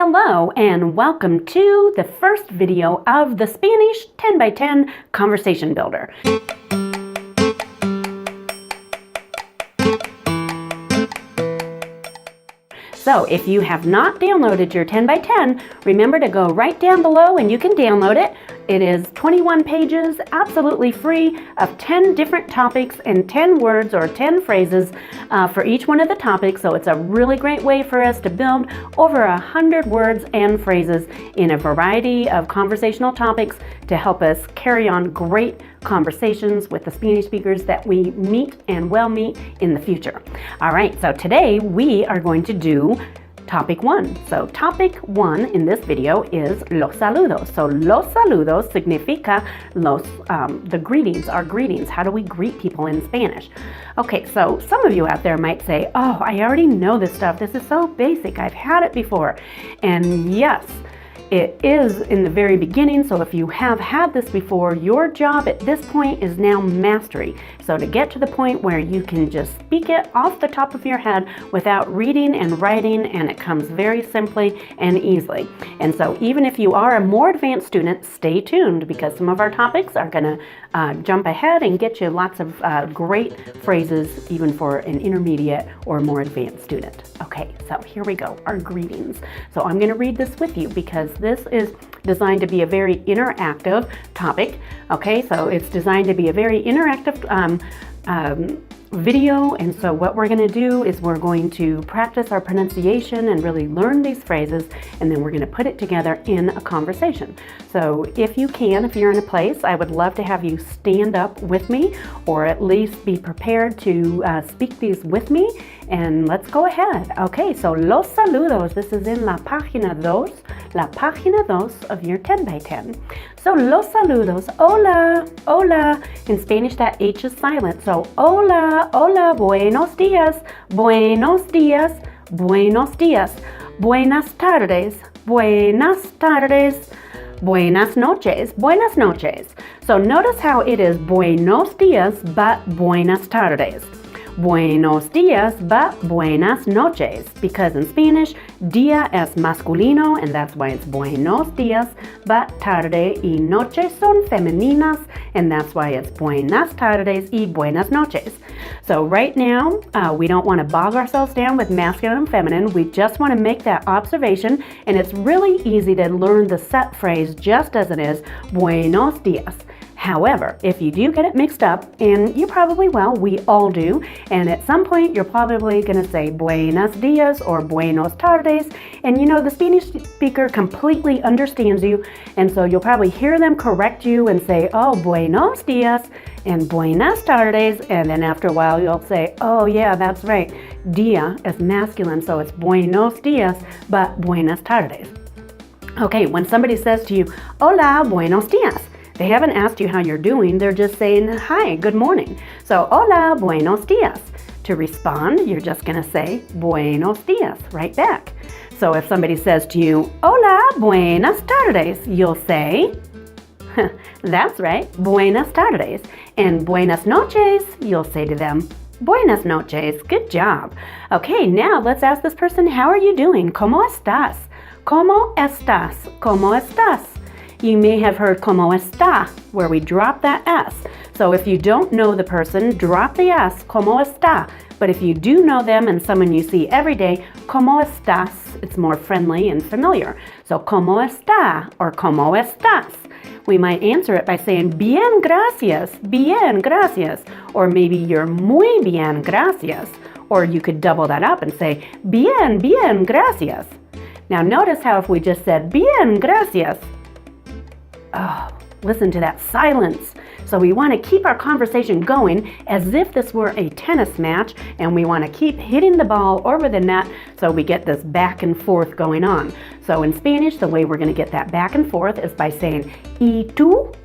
Hello and welcome to the first video of the Spanish 10 by 10 Conversation Builder. So if you have not downloaded your 10 by 10, remember to go right down below and you can download it. It is 21 pages, absolutely free, of 10 different topics and 10 words or 10 phrases for each one of the topics. So it's a really great way for us to build over 100 words and phrases in a variety of conversational topics to help us carry on great conversations with the Spanish speakers that we meet and will meet in the future. All right, so today we are going to do Topic 1. So topic 1 in this video is los saludos. So los saludos significa the greetings, our greetings. How do we greet people in Spanish? Okay, so some of you out there might say, oh, I already know this stuff. This is so basic. I've had it before. And yes, it is in the very beginning, so if you have had this before, your job at this point is now mastery. So to get to the point where you can just speak it off the top of your head without reading and writing, and it comes very simply and easily. And so even if you are a more advanced student, stay tuned because some of our topics are going to jump ahead and get you lots of great phrases even for an intermediate or more advanced student. Okay, so here we go, our greetings. So I'm going to read this with you because this is designed to be a very interactive topic. Okay, so it's designed to be a very interactive video, and so what we're going to do is we're going to practice our pronunciation and really learn these phrases, and then we're going to put it together in a conversation. So if you can, if you're in a place, I would love to have you stand up with me or at least be prepared to speak these with me, and let's go ahead. Okay, so los saludos, this is in la página 2 of your 10 by 10. So los saludos, hola, hola. In Spanish that H is silent, so hola, hola, buenos días, buenos días, buenos días, buenas tardes, buenas tardes, buenas noches, buenas noches. So notice how it is buenos días but buenas tardes. Buenos días but buenas noches, because in Spanish, día es masculino, and that's why it's buenos días, but tarde y noche son femeninas, and that's why it's buenas tardes y buenas noches. So right now, we don't want to bog ourselves down with masculine and feminine. We just want to make that observation, and it's really easy to learn the set phrase just as it is, buenos días. However, if you do get it mixed up, and you probably will, we all do, and at some point you're probably going to say buenos días or buenos tardes, and you know the Spanish speaker completely understands you, and so you'll probably hear them correct you and say, oh, buenos días and buenas tardes, and then after a while you'll say, oh yeah, that's right, día is masculine, so it's buenos días, but buenas tardes. Okay, when somebody says to you, hola, buenos días, they haven't asked you how you're doing, they're just saying, hi, good morning. So, hola, buenos días. To respond, you're just going to say, buenos días, right back. So if somebody says to you, hola, buenas tardes, you'll say, that's right, buenas tardes. And buenas noches, you'll say to them, buenas noches, good job. Okay, now let's ask this person, how are you doing? ¿Cómo estás? ¿Cómo estás? ¿Cómo estás? You may have heard como está, where we drop that S. So if you don't know the person, drop the S, como está. But if you do know them and someone you see every day, como estás, it's more friendly and familiar. So como está or como estás. We might answer it by saying bien gracias, or maybe you're muy bien gracias, or you could double that up and say bien gracias. Now notice how if we just said bien gracias, oh, listen to that silence. So we want to keep our conversation going as if this were a tennis match, and we want to keep hitting the ball over the net so we get this back and forth going on. So in Spanish, the way we're going to get that back and forth is by saying y tú,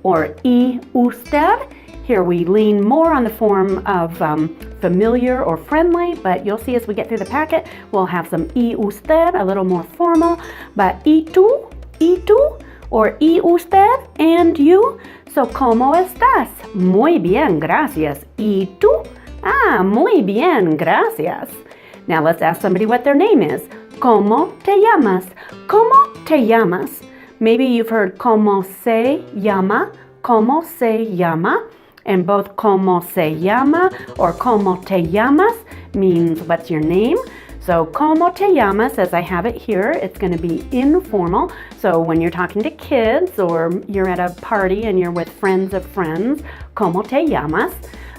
or y usted. Here we lean more on the form of familiar or friendly, but you'll see as we get through the packet, we'll have some y usted, a little more formal, but y tú, or y usted, and you. So, ¿cómo estás? Muy bien, gracias. ¿Y tú? Ah, muy bien, gracias. Now let's ask somebody what their name is. ¿Cómo te llamas? ¿Cómo te llamas? Maybe you've heard ¿cómo se llama? ¿Cómo se llama? And both ¿cómo se llama or ¿cómo te llamas? Means what's your name? So ¿cómo te llamas? As I have it here, it's going to be informal. So when you're talking to kids or you're at a party and you're with friends of friends, ¿cómo te llamas?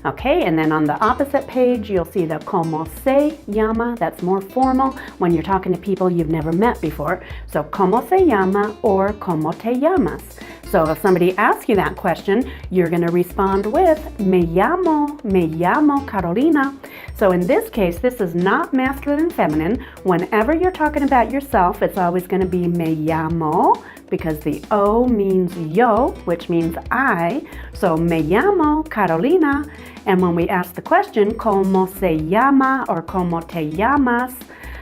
Okay, and then on the opposite page, you'll see the ¿cómo se llama? That's more formal when you're talking to people you've never met before. So ¿cómo se llama? Or ¿cómo te llamas? So if somebody asks you that question, you're going to respond with me llamo Carolina. So in this case, this is not masculine and feminine. Whenever you're talking about yourself, it's always going to be me llamo, because the O means yo, which means I. So me llamo Carolina. And when we ask the question, ¿cómo se llama? Or ¿cómo te llamas?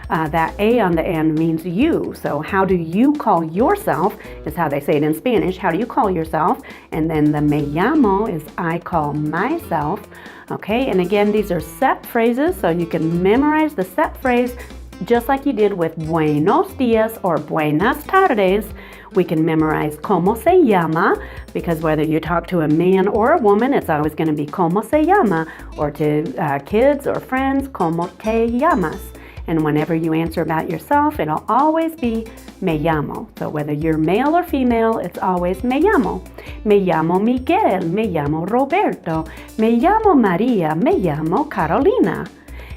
That A on the end means you. So how do you call yourself is how they say it in Spanish. How do you call yourself? And then the me llamo is I call myself. Okay, and again, these are set phrases, so you can memorize the set phrase just like you did with buenos dias or buenas tardes. We can memorize ¿cómo se llama? Because whether you talk to a man or a woman, it's always going to be ¿cómo se llama? Or to kids or friends, ¿cómo te llamas? And whenever you answer about yourself, it'll always be me llamo. So whether you're male or female, it's always me llamo. Me llamo Miguel, me llamo Roberto, me llamo Maria, me llamo Carolina.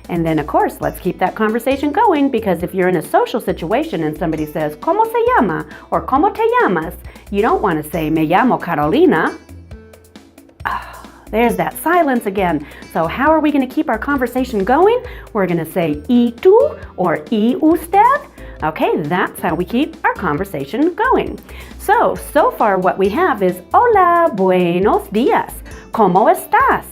And then, of course, let's keep that conversation going, because if you're in a social situation and somebody says, ¿cómo se llama? Or ¿cómo te llamas? You don't want to say, me llamo Carolina. There's that silence again. So how are we going to keep our conversation going? We're going to say ¿y tú? Or ¿y usted? Okay, that's how we keep our conversation going. So far what we have is hola, buenos días. ¿Cómo estás?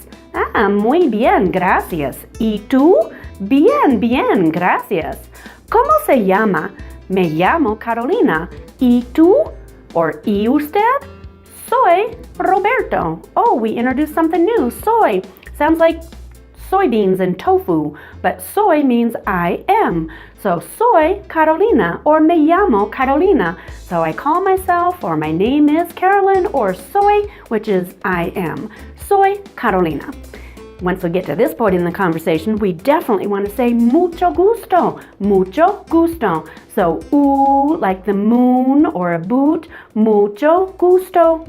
Muy bien, gracias. ¿Y tú? Bien, gracias. ¿Cómo se llama? Me llamo Carolina. ¿Y tú? Or ¿y usted? Soy Roberto. Oh, we introduced something new. Soy. Sounds like soybeans and tofu, but soy means I am. So soy Carolina, or me llamo Carolina. So I call myself, or my name is Carolyn, or soy, which is I am. Soy Carolina. Once we get to this point in the conversation, we definitely want to say mucho gusto, mucho gusto. So, like the moon or a boot, mucho gusto,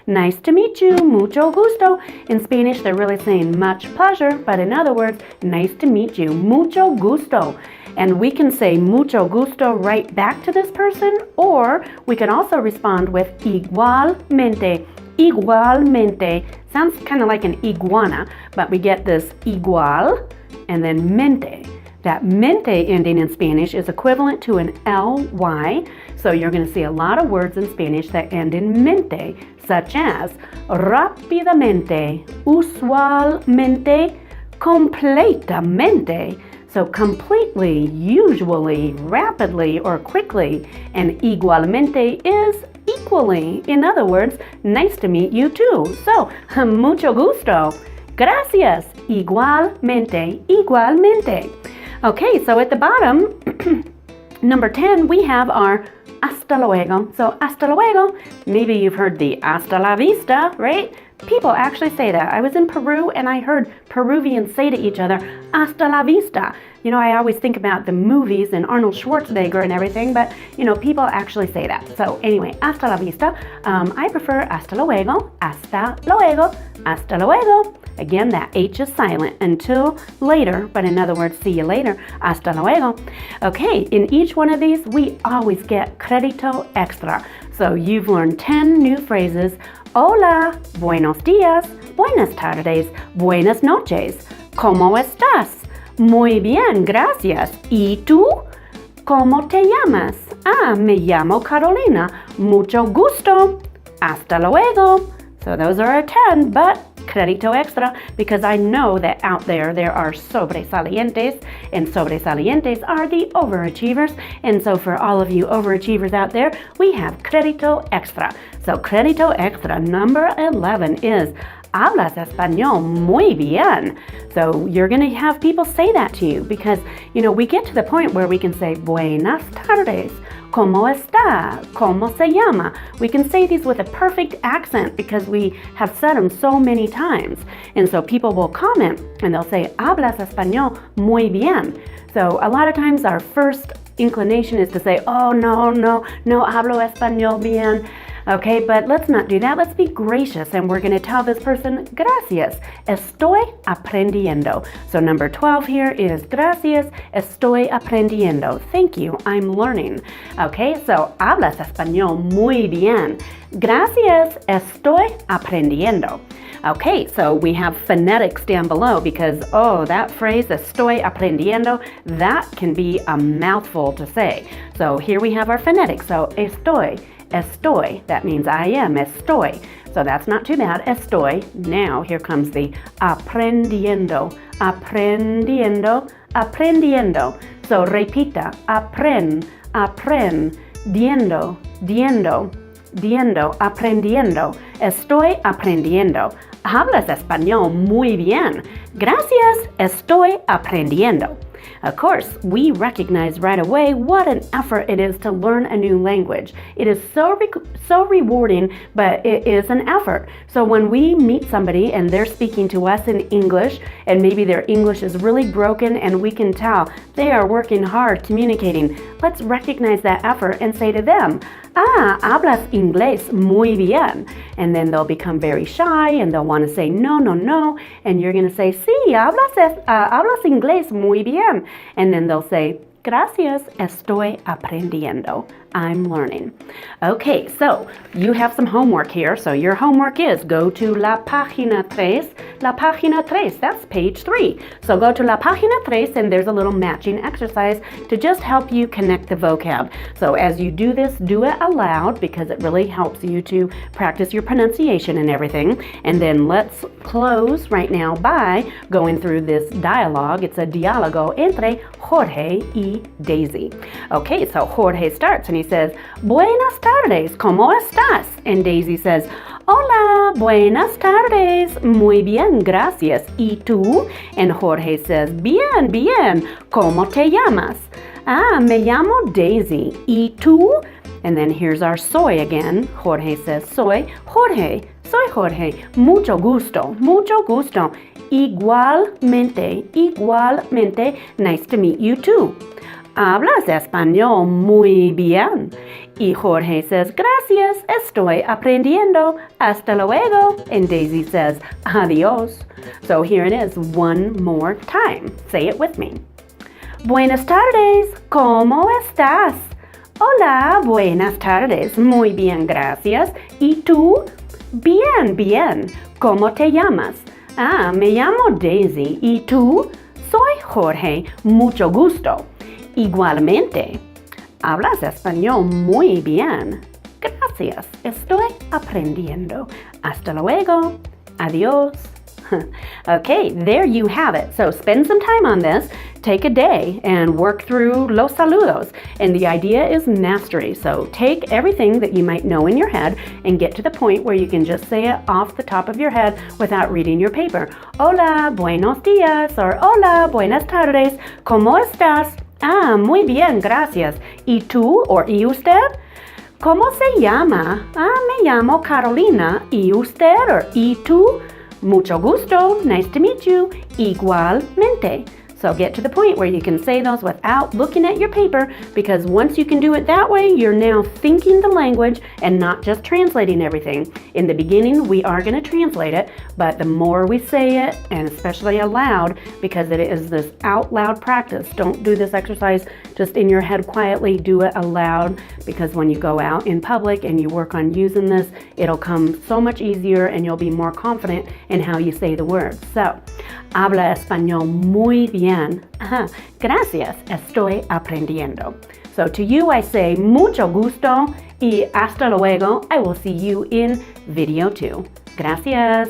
nice to meet you, mucho gusto. In Spanish, they're really saying much pleasure, but in other words, nice to meet you, mucho gusto. And we can say mucho gusto right back to this person, or we can also respond with igualmente. Igualmente sounds kind of like an iguana, but we get this igual and then mente. That mente ending in Spanish is equivalent to an ly, so you're going to see a lot of words in Spanish that end in mente, such as rápidamente, usualmente, completamente. So completely, usually, rapidly, or quickly, and igualmente is equally. In other words, nice to meet you too. So, mucho gusto. Gracias. Igualmente. Okay, so at the bottom, number 10, we have our hasta luego. So, hasta luego, maybe you've heard the hasta la vista, right? People actually say that. I was in Peru and I heard Peruvians say to each other, hasta la vista. You know, I always think about the movies and Arnold Schwarzenegger and everything, but, you know, people actually say that. So anyway, hasta la vista. I prefer hasta luego, hasta luego, hasta luego. Again, that H is silent until later, but in other words, see you later, hasta luego. Okay, in each one of these, we always get crédito extra. So you've learned 10 new phrases. Hola, buenos días, buenas tardes, buenas noches. ¿Cómo estás? Muy bien, gracias. ¿Y tú? ¿Cómo te llamas? Me llamo Carolina. Mucho gusto. Hasta luego. So those are our 10, but crédito extra, because I know that out there are sobresalientes, and sobresalientes are the overachievers. And so for all of you overachievers out there, we have crédito extra. So crédito extra number 11 is hablas español muy bien. So you're going to have people say that to you because, we get to the point where we can say, buenas tardes, ¿cómo está? ¿Cómo se llama? We can say these with a perfect accent because we have said them so many times. And so people will comment and they'll say, hablas español muy bien. So a lot of times our first inclination is to say, oh, no hablo español bien. Okay, but let's not do that. Let's be gracious, and we're going to tell this person, gracias, estoy aprendiendo. So number 12 here is gracias, estoy aprendiendo. Thank you, I'm learning. Okay, so hablas español muy bien. Gracias, estoy aprendiendo. Okay, so we have phonetics down below because, that phrase, estoy aprendiendo, that can be a mouthful to say. So here we have our phonetics. So estoy, that means I am, estoy. So that's not too bad, estoy. Now here comes the aprendiendo, aprendiendo. So repita, aprendiendo, aprendiendo. Estoy aprendiendo. Hablas español muy bien. Gracias, estoy aprendiendo. Of course, we recognize right away what an effort it is to learn a new language. It is so rewarding, but it is an effort. So when we meet somebody and they're speaking to us in English, and maybe their English is really broken and we can tell they are working hard communicating, let's recognize that effort and say to them, hablas inglés muy bien. And then they'll become very shy and they'll want to say, no. And you're going to say, sí, hablas inglés muy bien. And then they'll say, gracias, estoy aprendiendo. I'm learning. Okay, so you have some homework here. So your homework is go to la página 3. La página 3, that's page 3. So go to la página 3 and there's a little matching exercise to just help you connect the vocab. So as you do this, do it aloud because it really helps you to practice your pronunciation and everything. And then let's close right now by going through this dialogue. It's a diálogo entre Jorge y Daisy. Okay, so Jorge starts and he says, buenas tardes, ¿cómo estás? And Daisy says, hola, buenas tardes, muy bien, gracias. ¿Y tú? And Jorge says, bien, ¿cómo te llamas? Me llamo Daisy. ¿Y tú? And then here's our soy again. Jorge says, soy Jorge. Mucho gusto. Igualmente, nice to meet you too. Hablas español muy bien. Y Jorge says, gracias, estoy aprendiendo. Hasta luego. And Daisy says, adiós. So here it is one more time. Say it with me. Buenas tardes, ¿cómo estás? Hola, buenas tardes, muy bien, gracias. ¿Y tú? Bien, ¿cómo te llamas? Me llamo Daisy. ¿Y tú? Soy Jorge, mucho gusto. Igualmente. Hablas español muy bien. Gracias, estoy aprendiendo. Hasta luego. Adiós. Okay, there you have it. So spend some time on this. Take a day and work through los saludos. And the idea is mastery. So take everything that you might know in your head and get to the point where you can just say it off the top of your head without reading your paper. Hola, buenos días, or hola, buenas tardes. ¿Cómo estás? Muy bien, gracias. ¿Y tú or y usted? ¿Cómo se llama? Me llamo Carolina. ¿Y usted or y tú? Mucho gusto. Nice to meet you. Igualmente. So get to the point where you can say those without looking at your paper, because once you can do it that way, you're now thinking the language and not just translating everything. In the beginning, we are going to translate it, but the more we say it, and especially aloud, because it is this out loud practice. Don't do this exercise just in your head quietly. Do it aloud, because when you go out in public and you work on using this, it'll come so much easier and you'll be more confident in how you say the words. So, habla español muy bien. Gracias, estoy aprendiendo. So to you I say mucho gusto y hasta luego. I will see you in video 2. Gracias.